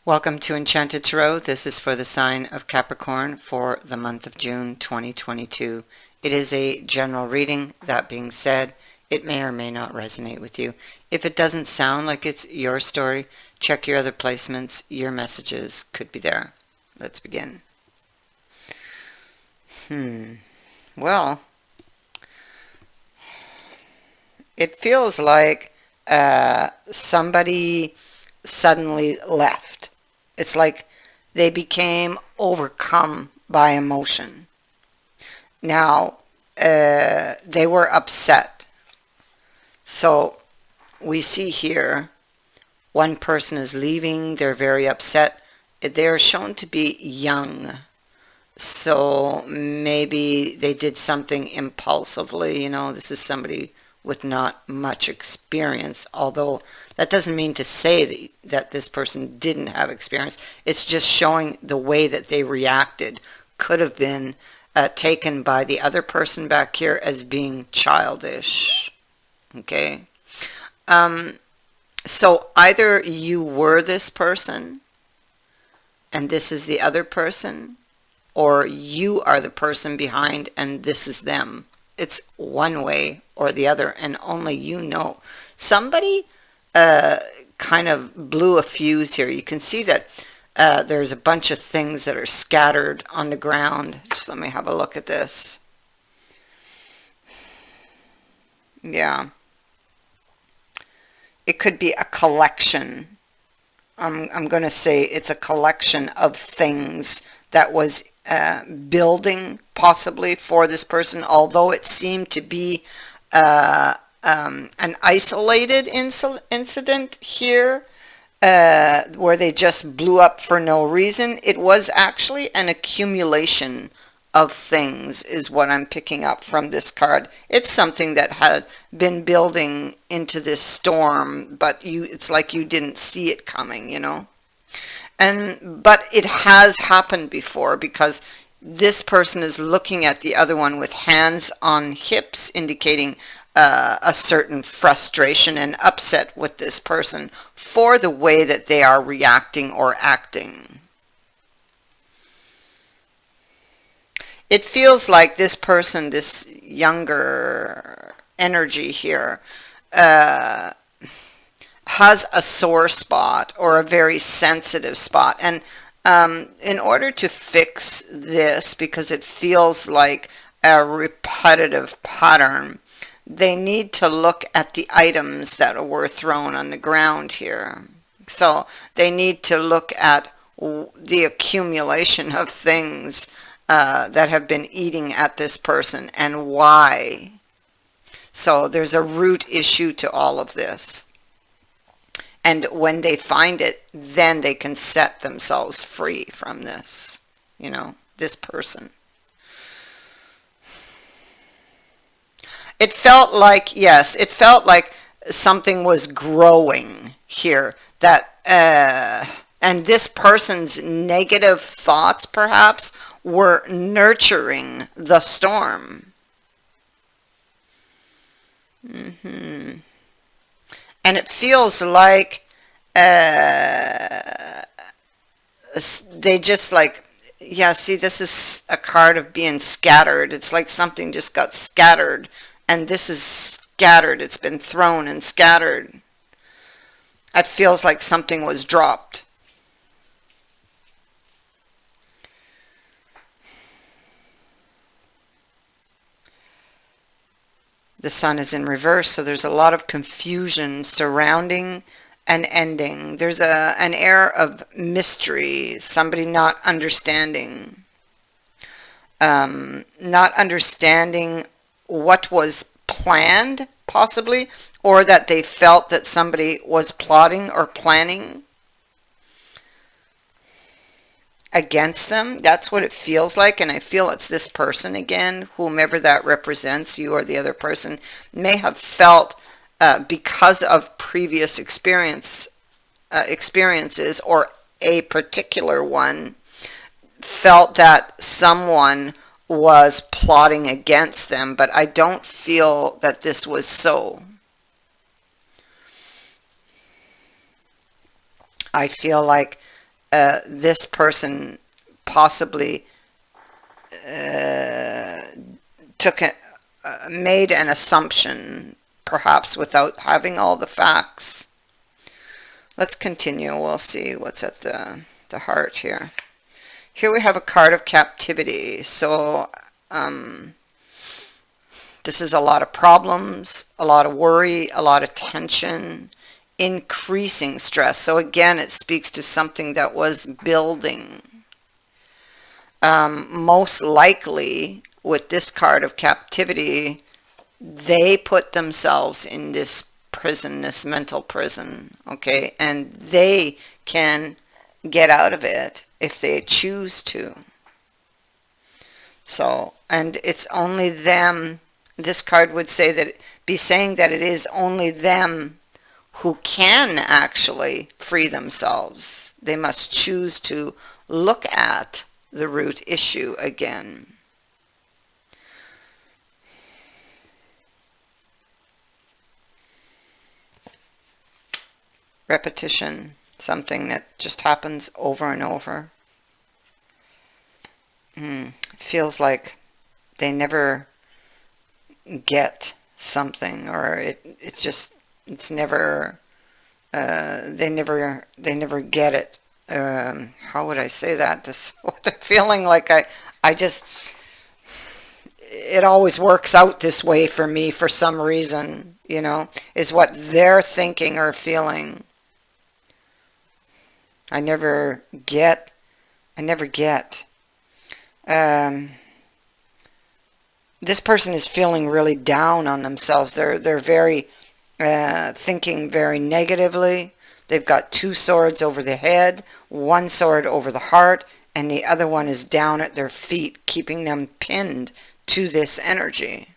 Welcome to Enchanted Tarot. This is for the sign of Capricorn for the month of June 2022. It is a general reading. That being said, it may or may not resonate with you. If it doesn't sound like it's your story, check your other placements. Your messages could be there. Let's begin. Well, it feels like somebody suddenly left. It's like they became overcome by emotion. Now, they were upset. So we see here one person is leaving. They're very upset. They're shown to be young. So maybe they did something impulsively. This is somebody with not much experience, although that doesn't mean to say that this person didn't have experience. It's just showing the way that they reacted could have been taken by the other person back here as being childish. Okay? So either you were this person and this is the other person, or you are the person behind and this is them. It's one way or the other, and only you know. Somebody kind of blew a fuse here. You can see that there's a bunch of things that are scattered on the ground. Just let me have a look at this. Yeah. It could be a collection. I'm going to say it's a collection of things that was building possibly for this person, although it seemed to be an isolated incident here where they just blew up for no reason. It was actually an accumulation of things is what I'm picking up from this card. It's something that had been building into this storm, but it's like you didn't see it coming, But it has happened before, because this person is looking at the other one with hands on hips, indicating a certain frustration and upset with this person for the way that they are reacting or acting. It feels like this person, this younger energy here, has a sore spot or a very sensitive spot, and in order to fix this, because it feels like a repetitive pattern, they need to look at the items that were thrown on the ground here. So they need to look at the accumulation of things that have been eating at this person and why. So there's a root issue to all of this. And when they find it, then they can set themselves free from this, this person. It felt like, yes, it felt like something was growing here. And this person's negative thoughts, perhaps, were nurturing the storm. And it feels like they just see, this is a card of being scattered. It's like something just got scattered, and this is scattered. It's been thrown and scattered. It feels like something was dropped. The sun is in reverse, so there's a lot of confusion surrounding an ending. There's an air of mystery, somebody not understanding what was planned, possibly, or that they felt that somebody was plotting or planning against them. That's what it feels like, and I feel it's this person again, whomever that represents, you or the other person, may have felt because of previous experiences or a particular one, felt that someone was plotting against them, but I don't feel that this was so. I feel like this person possibly took it, made an assumption, perhaps without having all the facts. Let's continue. We'll see what's at the heart here. Here we have a card of captivity. So this is a lot of problems, a lot of worry, a lot of tension, increasing stress. So again, it speaks to something that was building. Most likely, with this card of captivity, they put themselves in this prison, this mental prison, okay? And they can get out of it if they choose to. So, and it's only them. This card would say that, be saying that it is only them who can actually free themselves. They must choose to look at the root issue again. Repetition, something that just happens over and over. It feels like they never get something, or it's never they never get it. How would I say that? This what they're feeling like. I just, it always works out this way for me for some reason, you know, is what they're thinking or feeling. I never get. This person is feeling really down on themselves. They're very thinking very negatively. They've got two swords over the head, one sword over the heart, and the other one is down at their feet, keeping them pinned to this energy.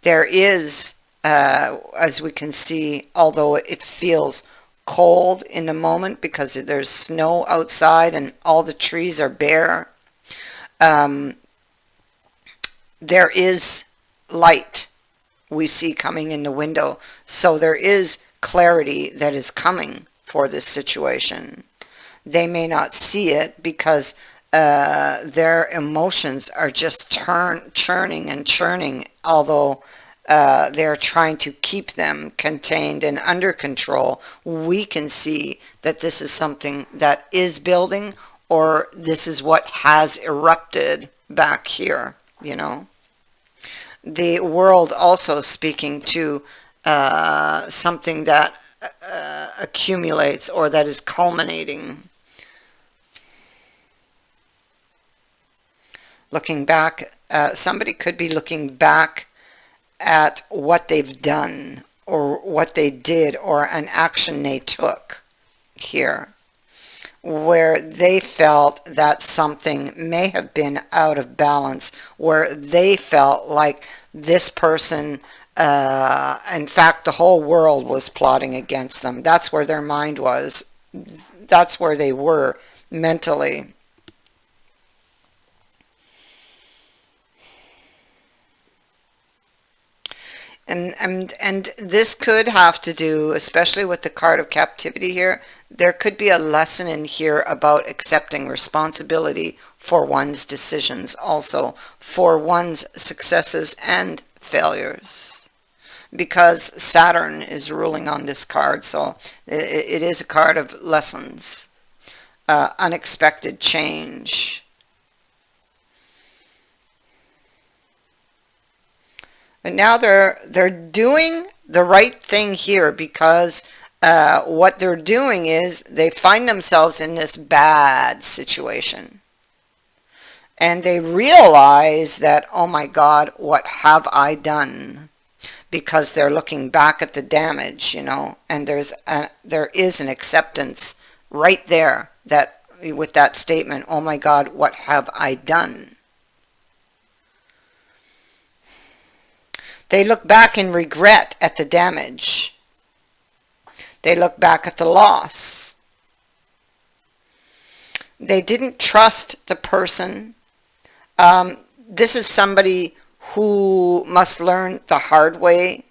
There is, as we can see, although it feels cold in the moment because there's snow outside and all the trees are bare, there is light we see coming in the window. So there is clarity that is coming for this situation. They may not see it because their emotions are just churning and churning, although they're trying to keep them contained and under control. We can see that this is something that is building, or this is what has erupted back here, you know. The world also speaking to something that accumulates or that is culminating. Looking back, somebody could be looking back at what they've done or what they did or an action they took here, where they felt that something may have been out of balance, where they felt like this person, in fact, the whole world was plotting against them. That's where their mind was. That's where they were mentally. And this could have to do, especially with the card of captivity here, there could be a lesson in here about accepting responsibility for one's decisions, also for one's successes and failures, because Saturn is ruling on this card. So it is a card of lessons, unexpected change. But now they're doing the right thing here, because what they're doing is they find themselves in this bad situation. And they realize that, oh my God, what have I done? Because they're looking back at the damage, you know, and there is an acceptance right there that with that statement, oh my God, what have I done? They look back in regret at the damage. They look back at the loss. They didn't trust the person. This is somebody who must learn the hard way.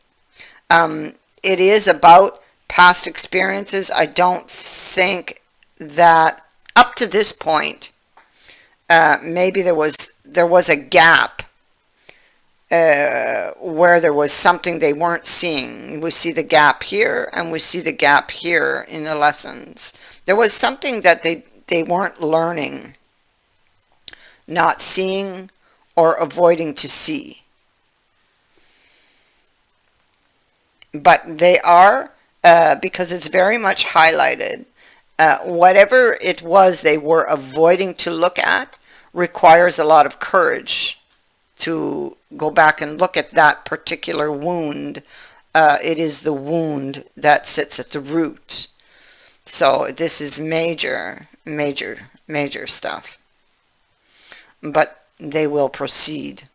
It is about past experiences. I don't think that up to this point, maybe there was a gap where there was something they weren't seeing. We see the gap here, and we see the gap here in the lessons. There was something that they weren't learning, not seeing, or avoiding to see. But they are, because it's very much highlighted, whatever it was they were avoiding to look at requires a lot of courage to go back and look at that particular wound. It is the wound that sits at the root. So this is major, major, major stuff. But they will proceed.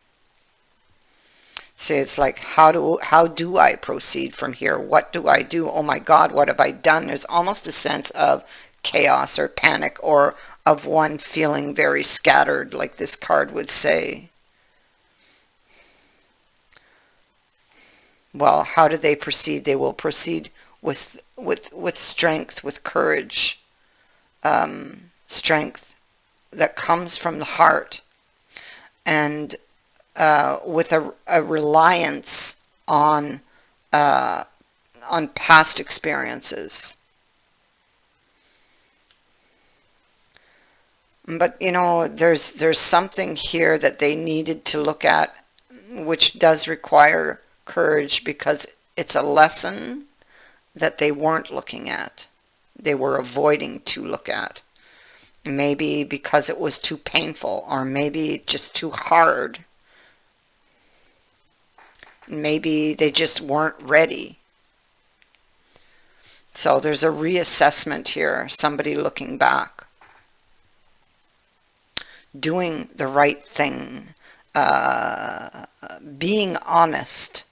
See, it's like, how do I proceed from here? What do I do? Oh my God, what have I done? There's almost a sense of chaos or panic, or of one feeling very scattered, like this card would say. Well, how do they proceed? They will proceed with strength, with courage, strength that comes from the heart, and with a reliance on past experiences. But you know, there's something here that they needed to look at, which does require courage, because it's a lesson that they weren't looking at. They were avoiding to look at. Maybe because it was too painful, or maybe just too hard. Maybe they just weren't ready. So there's a reassessment here, somebody looking back, doing the right thing, being honest,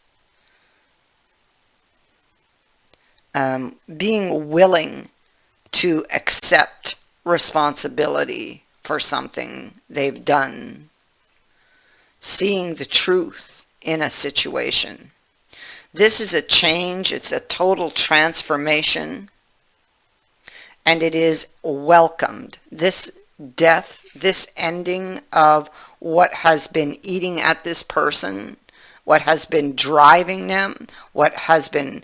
being willing to accept responsibility for something they've done, seeing the truth in a situation. This is a change, it's a total transformation, and it is welcomed. This death, this ending of what has been eating at this person, what has been driving them, what has been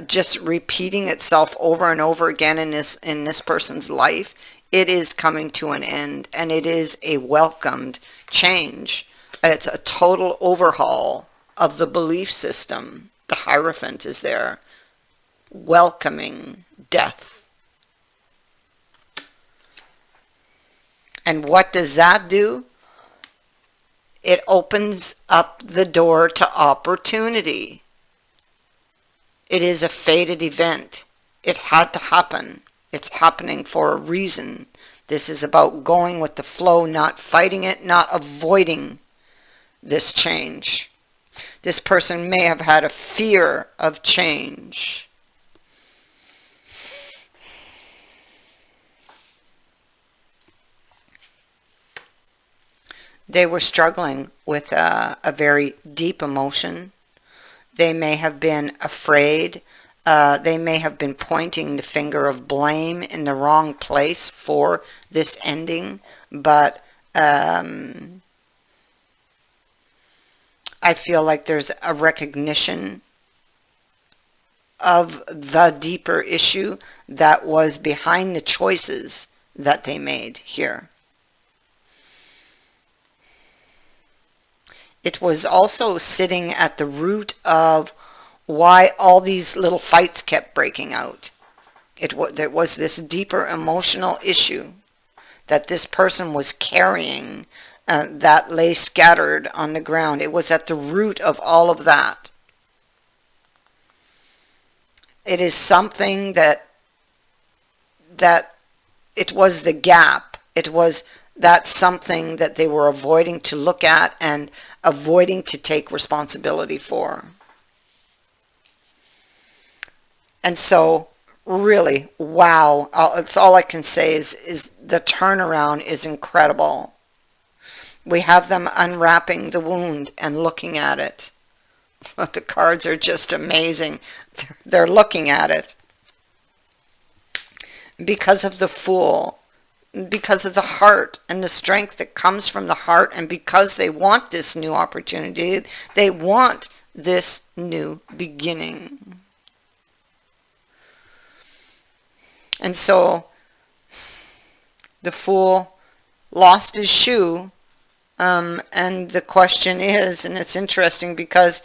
just repeating itself over and over again in this person's life, it is coming to an end, and it is a welcomed change. It's a total overhaul of the belief system. The Hierophant is there, welcoming death. And what does that do? It opens up the door to opportunity. It is a fated event. It had to happen. It's happening for a reason. This is about going with the flow, not fighting it, not avoiding this change. This person may have had a fear of change. They were struggling with a very deep emotion. They may have been afraid. They may have been pointing the finger of blame in the wrong place for this ending. But I feel like there's a recognition of the deeper issue that was behind the choices that they made here. It was also sitting at the root of why all these little fights kept breaking out. There was this deeper emotional issue that this person was carrying that lay scattered on the ground. It was at the root of all of that. It is something that it was the gap. It was that something that they were avoiding to look at and avoiding to take responsibility for. And so, really, wow, it's all I can say is the turnaround is incredible. We have them unwrapping the wound and looking at it. The cards are just amazing. They're looking at it. because of the Fool, because of the heart and the strength that comes from the heart, and because they want this new opportunity, they want this new beginning. And so the Fool lost his shoe, and the question is, and it's interesting because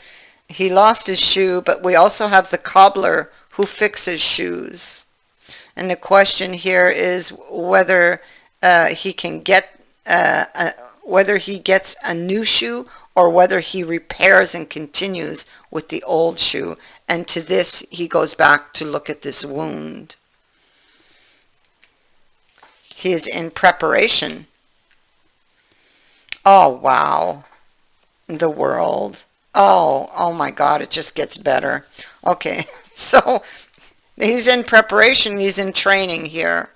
he lost his shoe, but we also have the cobbler who fixes shoes. And the question here is whether he can get whether he gets a new shoe, or whether he repairs and continues with the old shoe. And to this he goes back to look at this wound. He is in preparation. Oh wow, the World. Oh my God, it just gets better. Okay, so he's in preparation, he's in training here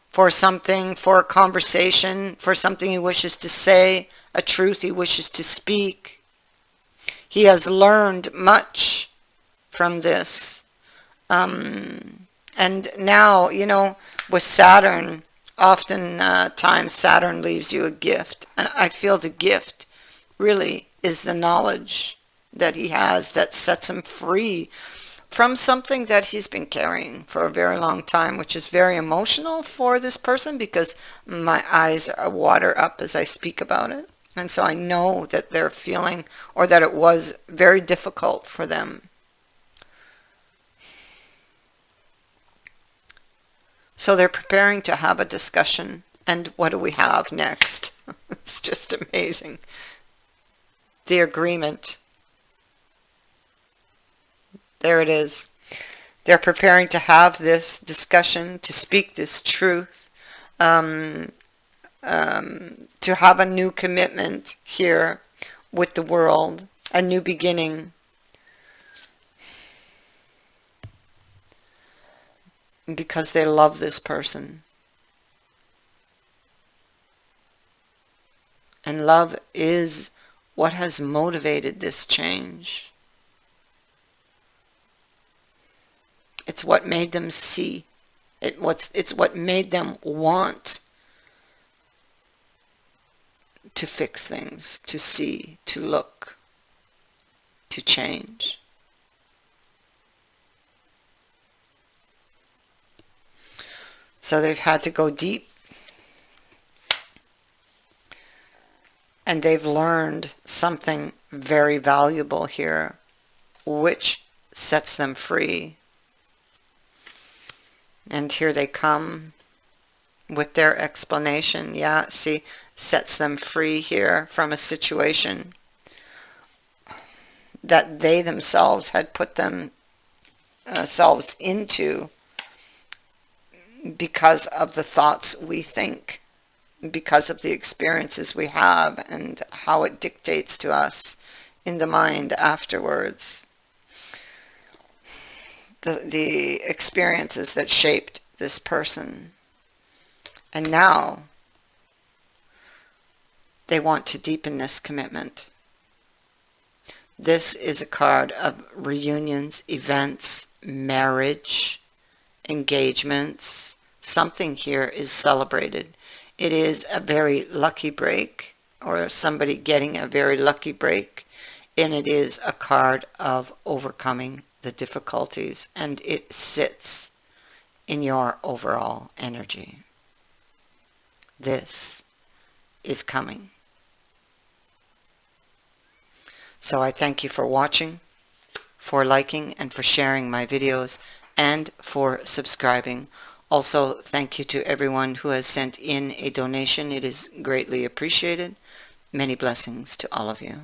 for something, for a conversation, for something he wishes to say, a truth he wishes to speak. He has learned much from this. And now, you know, with Saturn, oftentimes Saturn leaves you a gift. And I feel the gift really is the knowledge that he has that sets him free from something that he's been carrying for a very long time, which is very emotional for this person, because my eyes water up as I speak about it. And so I know that they're feeling, or that it was very difficult for them. So they're preparing to have a discussion. And what do we have next? It's just amazing. The agreement. There it is. They're preparing to have this discussion, to speak this truth, to have a new commitment here with the world, a new beginning. Because they love this person. And love is what has motivated this change. It's what made them see. It's what made them want to fix things, to see, to look, to change. So they've had to go deep. And they've learned something very valuable here, which sets them free. And here they come with their explanation. Yeah, see, sets them free here from a situation that they themselves had put themselves into because of the thoughts we think, because of the experiences we have, and how it dictates to us in the mind afterwards. The experiences that shaped this person. And now they want to deepen this commitment. This is a card of reunions, events, marriage, engagements. Something here is celebrated. It is a very lucky break, or somebody getting a very lucky break, and it is a card of overcoming the difficulties, and it sits in your overall energy. This is coming. So I thank you for watching, for liking, and for sharing my videos, and for subscribing. Also, thank you to everyone who has sent in a donation. It is greatly appreciated. Many blessings to all of you.